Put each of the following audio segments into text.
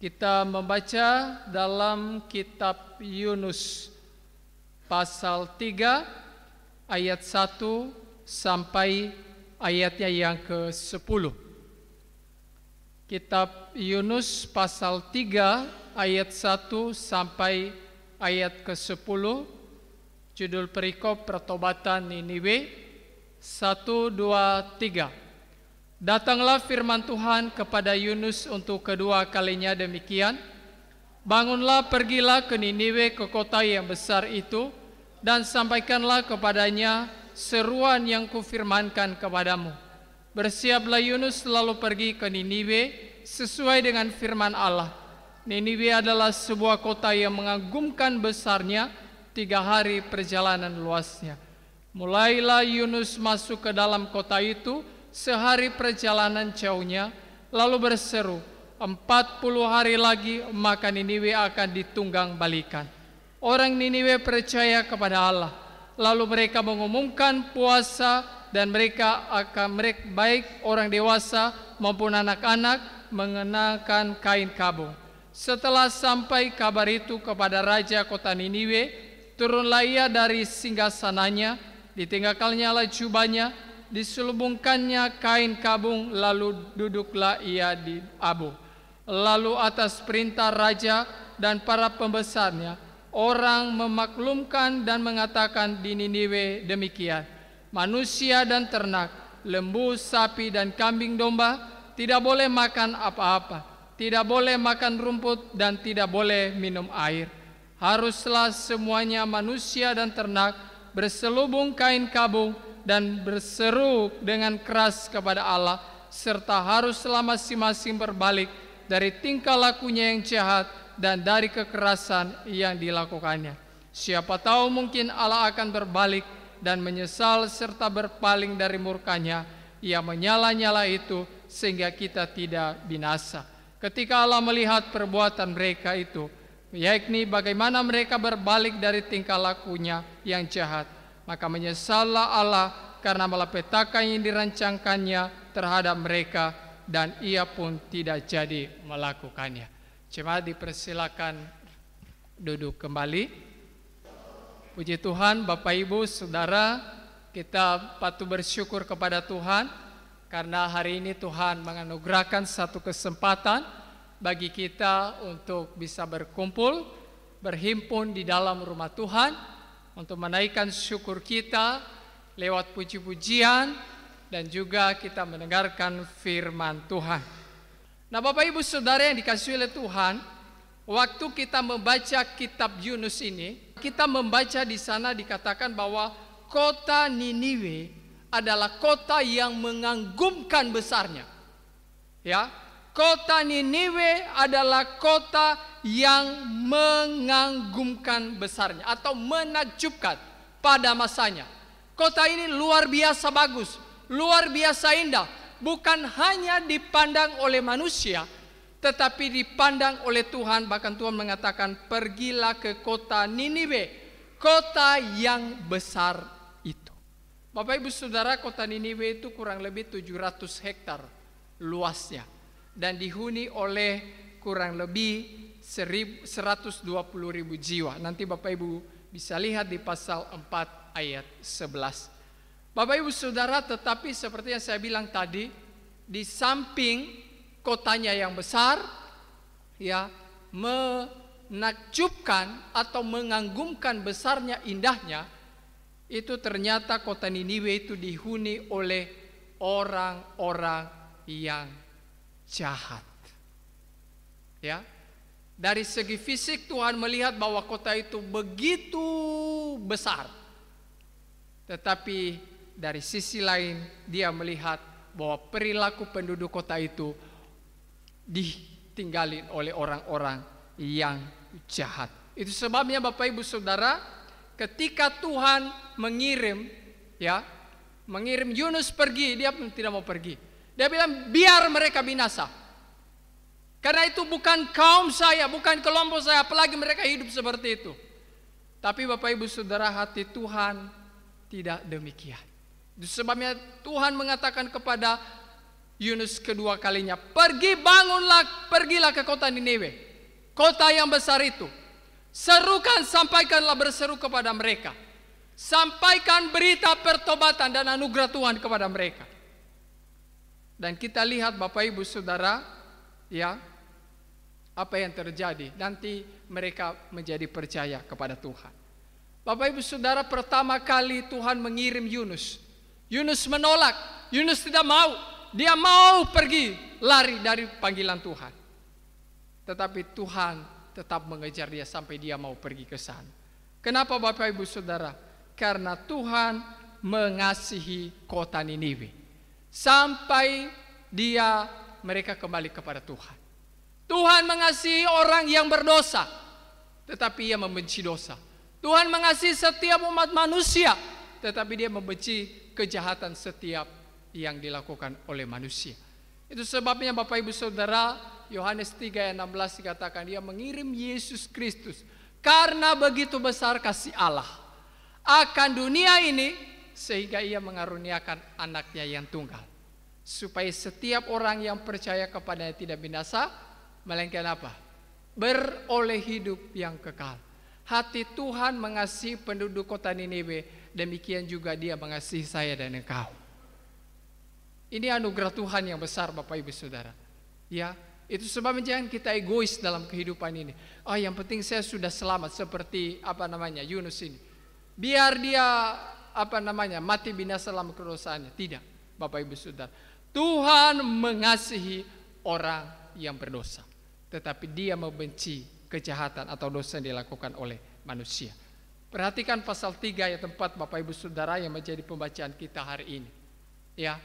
Kita membaca dalam kitab Yunus pasal 3 ayat 1 sampai ayatnya yang ke-10. Kitab Yunus pasal 3 ayat 1 sampai ayat ke-10. Judul perikop pertobatan Niniwe. 1, 2, 3. Datanglah firman Tuhan kepada Yunus untuk kedua kalinya demikian. Bangunlah, pergilah ke Niniwe, ke kota yang besar itu, dan sampaikanlah kepadanya seruan yang kufirmankan kepadamu. Bersiaplah Yunus lalu pergi ke Niniwe sesuai dengan firman Allah. Niniwe adalah sebuah kota yang mengagumkan besarnya, 3 hari perjalanan luasnya. Mulailah Yunus masuk ke dalam kota itu, sehari perjalanan jauhnya, lalu berseru, 40 hari lagi maka Niniwe akan ditunggang balikan. Orang Niniwe percaya kepada Allah. Lalu mereka mengumumkan puasa dan mereka baik orang dewasa maupun anak-anak mengenakan kain kabung. Setelah sampai kabar itu kepada raja kota Niniwe, turunlah ia dari singgasananya, ditinggalkannya lah jubahnya, diselubungkannya kain kabung, lalu duduklah ia di abu. Lalu atas perintah raja dan para pembesarnya, orang memaklumkan dan mengatakan di Niniwe demikian: manusia dan ternak, lembu, sapi dan kambing domba tidak boleh makan apa-apa, tidak boleh makan rumput dan tidak boleh minum air. Haruslah semuanya manusia dan ternak berselubung kain kabung dan berseru dengan keras kepada Allah, serta haruslah masing-masing berbalik dari tingkah lakunya yang jahat dan dari kekerasan yang dilakukannya. Siapa tahu mungkin Allah akan berbalik dan menyesal serta berpaling dari murkanya yang menyala-nyala itu, sehingga kita tidak binasa. Ketika Allah melihat perbuatan mereka itu, yakni bagaimana mereka berbalik dari tingkah lakunya yang jahat, maka menyesallah Allah karena malapetaka yang dirancangkannya terhadap mereka, dan ia pun tidak jadi melakukannya. Jemaat dipersilakan duduk kembali. Puji Tuhan, Bapak Ibu Saudara, kita patut bersyukur kepada Tuhan karena hari ini Tuhan menganugerahkan satu kesempatan bagi kita untuk bisa berkumpul, berhimpun di dalam rumah Tuhan, untuk menaikkan syukur kita lewat puji-pujian dan juga kita mendengarkan firman Tuhan. Nah, Bapak Ibu Saudara yang dikasihi oleh Tuhan, waktu kita membaca kitab Yunus ini, kita membaca di sana dikatakan bahwa kota Niniwe adalah kota yang mengagumkan besarnya. Ya, kota Niniwe adalah kota yang mengagumkan besarnya atau menakjubkan pada masanya. Kota ini luar biasa bagus, luar biasa indah, bukan hanya dipandang oleh manusia, tetapi dipandang oleh Tuhan. Bahkan Tuhan mengatakan, pergilah ke kota Niniwe, kota yang besar itu. Bapak Ibu Saudara, kota Niniwe itu kurang lebih 700 hektar luasnya dan dihuni oleh kurang lebih 120.000 jiwa. Nanti Bapak Ibu bisa lihat di pasal 4 ayat 11. Bapak Ibu Saudara, tetapi seperti yang saya bilang tadi, di samping kotanya yang besar, ya, menakjubkan atau mengagumkan besarnya, indahnya, itu ternyata kota Niniwe itu dihuni oleh orang-orang yang jahat. Ya, dari segi fisik Tuhan melihat bahwa kota itu begitu besar, tetapi dari sisi lain dia melihat bahwa perilaku penduduk kota itu ditinggalin oleh orang-orang yang jahat. Itu sebabnya Bapak Ibu Saudara, ketika Tuhan mengirim Yunus pergi, dia pun tidak mau pergi. Dia bilang, biar mereka binasa. Karena itu bukan kaum saya, bukan kelompok saya, apalagi mereka hidup seperti itu. Tapi Bapak Ibu Saudara, hati Tuhan tidak demikian. Itu sebabnya Tuhan mengatakan kepada Yunus kedua kalinya, pergilah ke kota Niniwe, kota yang besar itu. Serukan, sampaikanlah berseru kepada mereka. Sampaikan berita pertobatan dan anugerah Tuhan kepada mereka. Dan kita lihat Bapak Ibu Saudara, ya, apa yang terjadi. Nanti mereka menjadi percaya kepada Tuhan. Bapak Ibu Saudara, pertama kali Tuhan mengirim Yunus. Yunus menolak, Yunus tidak mau. Dia mau pergi, lari dari panggilan Tuhan. Tetapi Tuhan tetap mengejar dia sampai dia mau pergi ke sana. Kenapa Bapak Ibu Saudara? Karena Tuhan mengasihi kota Niniwe. Sampai mereka kembali kepada Tuhan. Tuhan mengasihi orang yang berdosa, tetapi ia membenci dosa. Tuhan mengasihi setiap umat manusia, tetapi dia membenci kejahatan setiap yang dilakukan oleh manusia. Itu sebabnya Bapak Ibu Saudara, Yohanes 3 ayat 16 dikatakan dia mengirim Yesus Kristus karena begitu besar kasih Allah akan dunia ini, sehingga ia mengaruniakan anaknya yang tunggal, supaya setiap orang yang percaya kepadanya tidak binasa, melainkan apa? Beroleh hidup yang kekal. Hati Tuhan mengasihi penduduk kota Niniwe, demikian juga dia mengasihi saya dan engkau. Ini anugerah Tuhan yang besar Bapak Ibu Saudara. Ya, itu sebabnya jangan kita egois dalam kehidupan ini. Oh, yang penting saya sudah selamat seperti Yunus ini. Biar dia mati binasa dalam kedosaannya. Tidak, Bapak Ibu Saudara. Tuhan mengasihi orang yang berdosa, tetapi dia membenci kejahatan atau dosa yang dilakukan oleh manusia. Perhatikan pasal 3 ayat 4 Bapak Ibu Saudara yang menjadi pembacaan kita hari ini. Ya,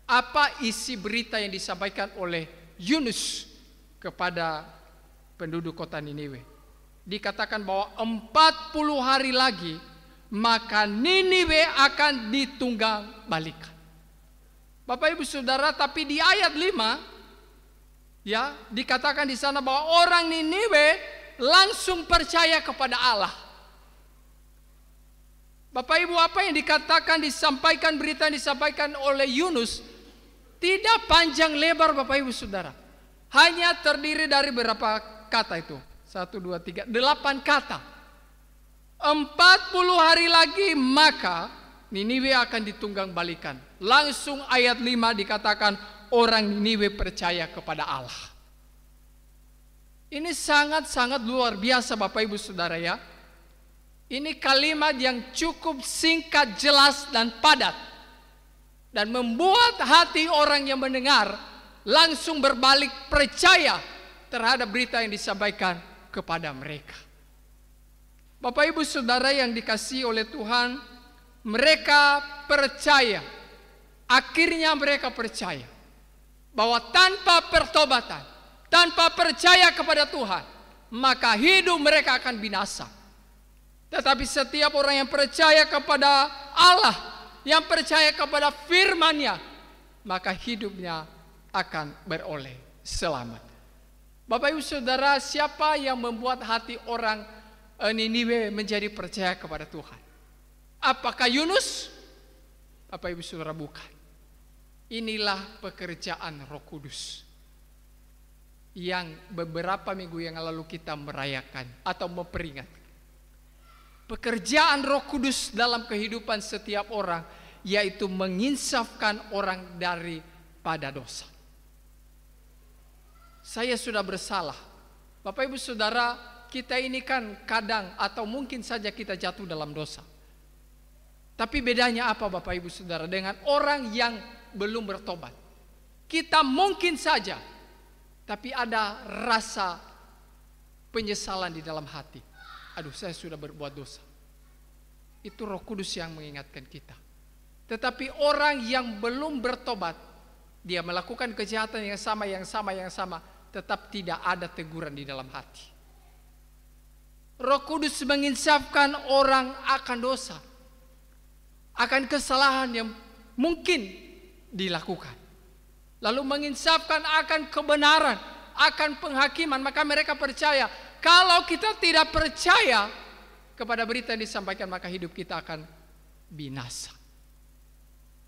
apa isi berita yang disampaikan oleh Yunus kepada penduduk kota Niniwe? Dikatakan bahwa 40 hari lagi maka Niniwe akan ditunggang balikan. Bapak Ibu Saudara, tapi di ayat 5 ya, dikatakan di sana bahwa orang Niniwe langsung percaya kepada Allah. Bapak Ibu, apa yang dikatakan, disampaikan, berita yang disampaikan oleh Yunus tidak panjang lebar Bapak Ibu Saudara. Hanya terdiri dari berapa kata itu? 1, 2, 3, 8 kata. 40 hari lagi maka Niniwe akan ditunggang balikan. Langsung ayat 5 dikatakan orang Niniwe percaya kepada Allah. Ini sangat-sangat luar biasa Bapak Ibu Saudara ya. Ini kalimat yang cukup singkat, jelas dan padat, dan membuat hati orang yang mendengar langsung berbalik percaya terhadap berita yang disampaikan kepada mereka. Bapak Ibu Saudara yang dikasihi oleh Tuhan, mereka percaya. Akhirnya mereka percaya bahwa tanpa pertobatan, tanpa percaya kepada Tuhan, maka hidup mereka akan binasa. Tetapi setiap orang yang percaya kepada Allah, yang percaya kepada firman-Nya, maka hidupnya akan beroleh selamat. Bapak Ibu Saudara, siapa yang membuat hati orang Niniwe menjadi percaya kepada Tuhan? Apakah Yunus? Bapak Ibu Saudara, bukan. Inilah pekerjaan Roh Kudus yang beberapa minggu yang lalu kita merayakan atau memperingatkan. Pekerjaan Roh Kudus dalam kehidupan setiap orang, yaitu menginsafkan orang daripada dosa. Saya sudah bersalah. Bapak Ibu Saudara, kita ini kan kadang atau mungkin saja kita jatuh dalam dosa. Tapi bedanya apa Bapak Ibu Saudara dengan orang yang belum bertobat? Kita mungkin saja, tapi ada rasa penyesalan di dalam hati. Aduh, saya sudah berbuat dosa. Itu Roh Kudus yang mengingatkan kita. Tetapi orang yang belum bertobat, dia melakukan kejahatan yang sama, tetap tidak ada teguran di dalam hati. Roh Kudus menginsafkan orang akan dosa, akan kesalahan yang mungkin dilakukan, lalu menginsafkan akan kebenaran, akan penghakiman. Maka mereka percaya. Kalau kita tidak percaya kepada berita yang disampaikan, maka hidup kita akan binasa.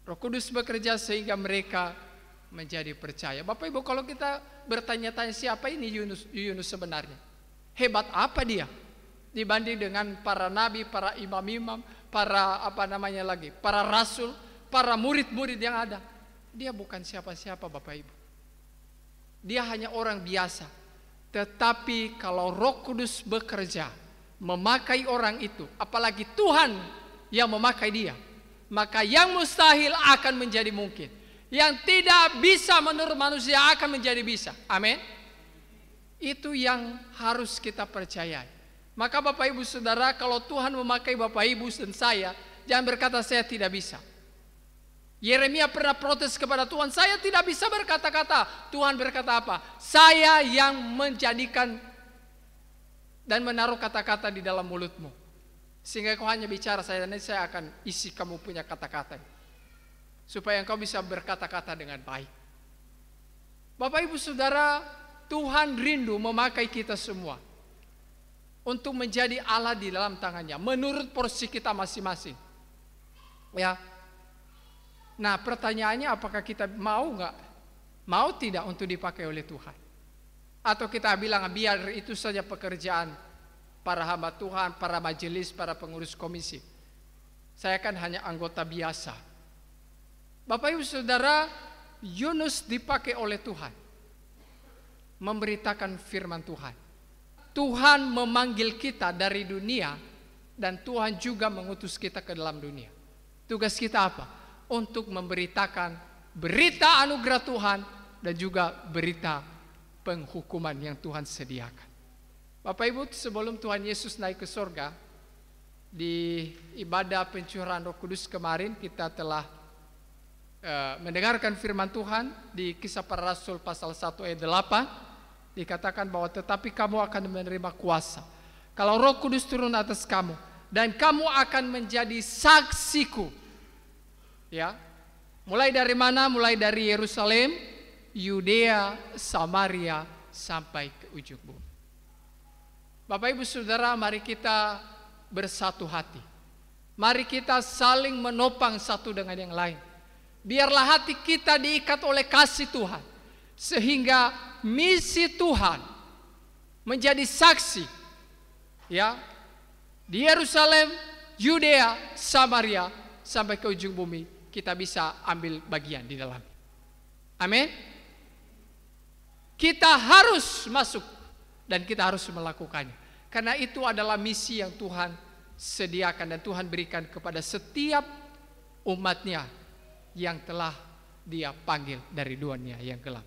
Roh Kudus bekerja sehingga mereka menjadi percaya. Bapak Ibu, kalau kita bertanya-tanya siapa ini Yunus sebenarnya? Hebat apa dia dibanding dengan para nabi, para imam-imam, para para rasul, para murid-murid yang ada? Dia bukan siapa-siapa, Bapak Ibu. Dia hanya orang biasa. Tetapi kalau Roh Kudus bekerja memakai orang itu, apalagi Tuhan yang memakai dia, maka yang mustahil akan menjadi mungkin. Yang tidak bisa menurut manusia akan menjadi bisa. Amin. Itu yang harus kita percayai. Maka Bapak Ibu Saudara, kalau Tuhan memakai Bapak Ibu dan saya, jangan berkata saya tidak bisa. Yeremia pernah protes kepada Tuhan, saya tidak bisa berkata-kata. Tuhan berkata apa? Saya yang menjadikan dan menaruh kata-kata di dalam mulutmu, sehingga kau hanya bicara, saya akan isi kamu punya kata-kata, supaya engkau bisa berkata-kata dengan baik. Bapak Ibu Saudara, Tuhan rindu memakai kita semua untuk menjadi Allah di dalam tangannya, menurut porsi kita masing-masing. Ya. Nah, pertanyaannya, apakah kita mau tidak untuk dipakai oleh Tuhan? Atau kita bilang biar itu saja pekerjaan para hamba Tuhan, para majelis, para pengurus komisi. Saya kan hanya anggota biasa. Bapak Ibu Saudara, Yunus dipakai oleh Tuhan memberitakan firman Tuhan. Tuhan memanggil kita dari dunia, dan Tuhan juga mengutus kita ke dalam dunia. Tugas kita apa? Untuk memberitakan berita anugerah Tuhan dan juga berita penghukuman yang Tuhan sediakan. Bapak Ibu, sebelum Tuhan Yesus naik ke surga, di ibadah pencurahan Roh Kudus kemarin kita telah mendengarkan firman Tuhan di Kisah Para Rasul pasal 1 ayat 8. Dikatakan bahwa tetapi kamu akan menerima kuasa kalau Roh Kudus turun atas kamu, dan kamu akan menjadi saksiku. Ya, mulai dari mana? Mulai dari Yerusalem, Yudea, Samaria, sampai ke ujung bumi. Bapak Ibu Saudara, mari kita bersatu hati. Mari kita saling menopang satu dengan yang lain. Biarlah hati kita diikat oleh kasih Tuhan, sehingga misi Tuhan menjadi saksi, ya, di Yerusalem, Yudea, Samaria, sampai ke ujung bumi. Kita bisa ambil bagian di dalam. Amin. Kita harus masuk dan kita harus melakukannya, karena itu adalah misi yang Tuhan sediakan dan Tuhan berikan kepada setiap umatnya yang telah Dia panggil dari dunia yang gelap.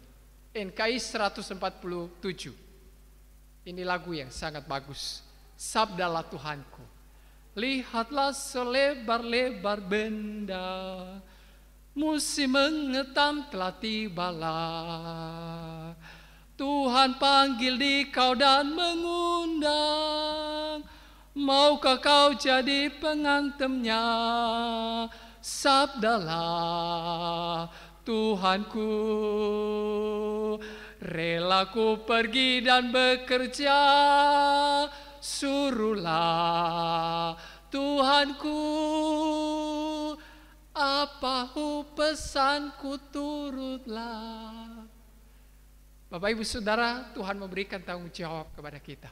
NKI 147. Ini lagu yang sangat bagus. Sabdalah Tuhanku, lihatlah selebar-lebar benda, musim mengetam telah tibalah. Tuhan panggil dikau dan mengundang, maukah kau jadi pengantemnya? Sabdalah Tuhanku, rela ku pergi dan bekerja, suruhlah Tuhanku, apa pesanku turutlah. Bapak Ibu Saudara, Tuhan memberikan tanggung jawab kepada kita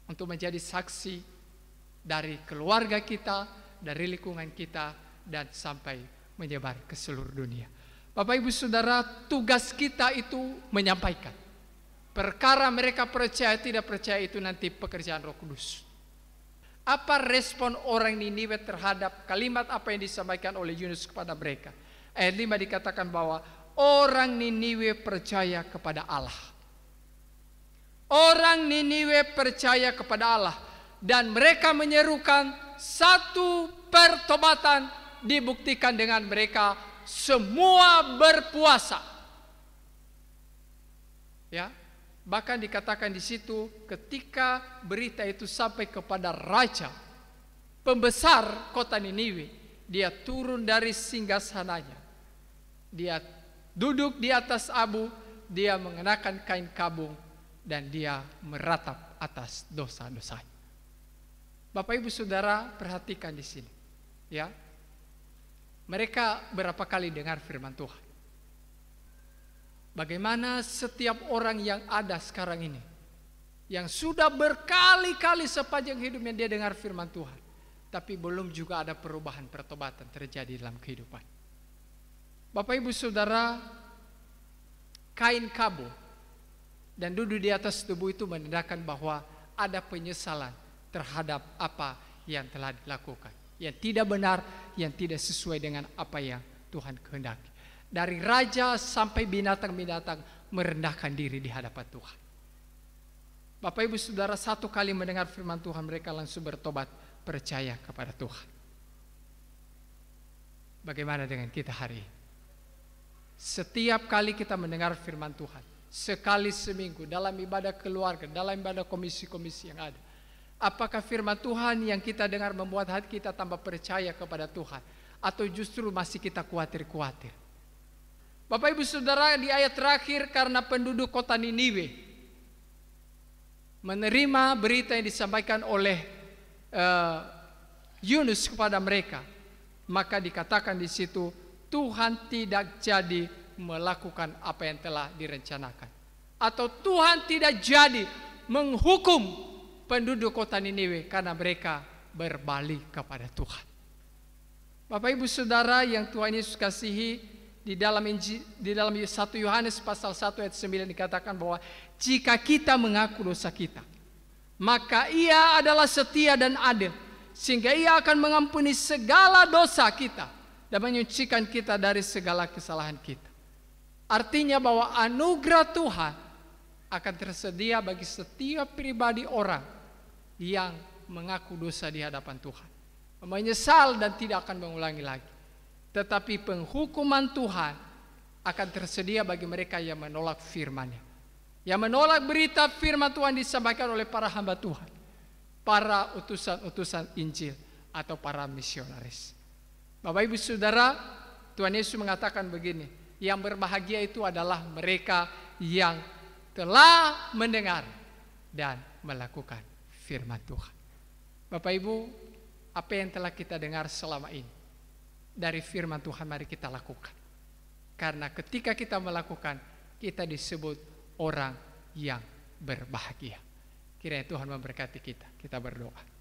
untuk menjadi saksi dari keluarga kita, dari lingkungan kita, dan sampai menyebar ke seluruh dunia. Bapak Ibu Saudara, tugas kita itu menyampaikan. Perkara mereka percaya tidak percaya itu nanti pekerjaan Roh Kudus. Apa respon orang Niniwe terhadap kalimat apa yang disampaikan oleh Yunus kepada mereka? Ayat 5 dikatakan bahwa orang Niniwe percaya kepada Allah. Orang Niniwe percaya kepada Allah, dan mereka menyerukan satu pertobatan, dibuktikan dengan mereka semua berpuasa. Ya, bahkan dikatakan di situ ketika berita itu sampai kepada raja pembesar kota Niniwe, dia turun dari singgasananya. Dia duduk di atas abu, dia mengenakan kain kabung, dan dia meratap atas dosa-dosanya. Bapak Ibu Saudara, perhatikan di sini. Ya. Mereka berapa kali dengar firman Tuhan. Bagaimana setiap orang yang ada sekarang ini, yang sudah berkali-kali sepanjang hidupnya dia dengar firman Tuhan, tapi belum juga ada perubahan pertobatan terjadi dalam kehidupan. Bapak Ibu Saudara, kain kabo dan duduk di atas tubuh itu menandakan bahwa ada penyesalan terhadap apa yang telah dilakukan, yang tidak benar, yang tidak sesuai dengan apa yang Tuhan kehendaki. Dari raja sampai binatang-binatang merendahkan diri di hadapan Tuhan. Bapak Ibu Saudara, satu kali mendengar firman Tuhan, mereka langsung bertobat, percaya kepada Tuhan. Bagaimana dengan kita hari ini? Setiap kali kita mendengar firman Tuhan, sekali seminggu, dalam ibadah keluarga, dalam ibadah komisi-komisi yang ada, apakah firman Tuhan yang kita dengar membuat hati kita tambah percaya kepada Tuhan, atau justru masih kita khawatir-khawatir? Bapak Ibu Saudara, di ayat terakhir, karena penduduk kota Niniwe menerima berita yang disampaikan oleh Yunus kepada mereka, maka dikatakan di situ Tuhan tidak jadi melakukan apa yang telah direncanakan, atau Tuhan tidak jadi menghukum penduduk kota Niniwe karena mereka berbalik kepada Tuhan. Bapak Ibu Saudara yang Tuhan Yesus kasihi, di dalam 1 Yohanes pasal 1 ayat 9 dikatakan bahwa jika kita mengaku dosa kita, maka Ia adalah setia dan adil, sehingga Ia akan mengampuni segala dosa kita dan menyucikan kita dari segala kesalahan kita. Artinya bahwa anugerah Tuhan akan tersedia bagi setiap pribadi orang yang mengaku dosa di hadapan Tuhan, menyesal dan tidak akan mengulangi lagi. Tetapi penghukuman Tuhan akan tersedia bagi mereka yang menolak firman-Nya, yang menolak berita firman Tuhan disampaikan oleh para hamba Tuhan, para utusan-utusan Injil atau para misionaris. Bapak Ibu Saudara, Tuhan Yesus mengatakan begini, yang berbahagia itu adalah mereka yang telah mendengar dan melakukan firman Tuhan. Bapak Ibu, apa yang telah kita dengar selama ini dari firman Tuhan, mari kita lakukan. Karena ketika kita melakukan, kita disebut orang yang berbahagia. Kiranya Tuhan memberkati kita. Kita berdoa.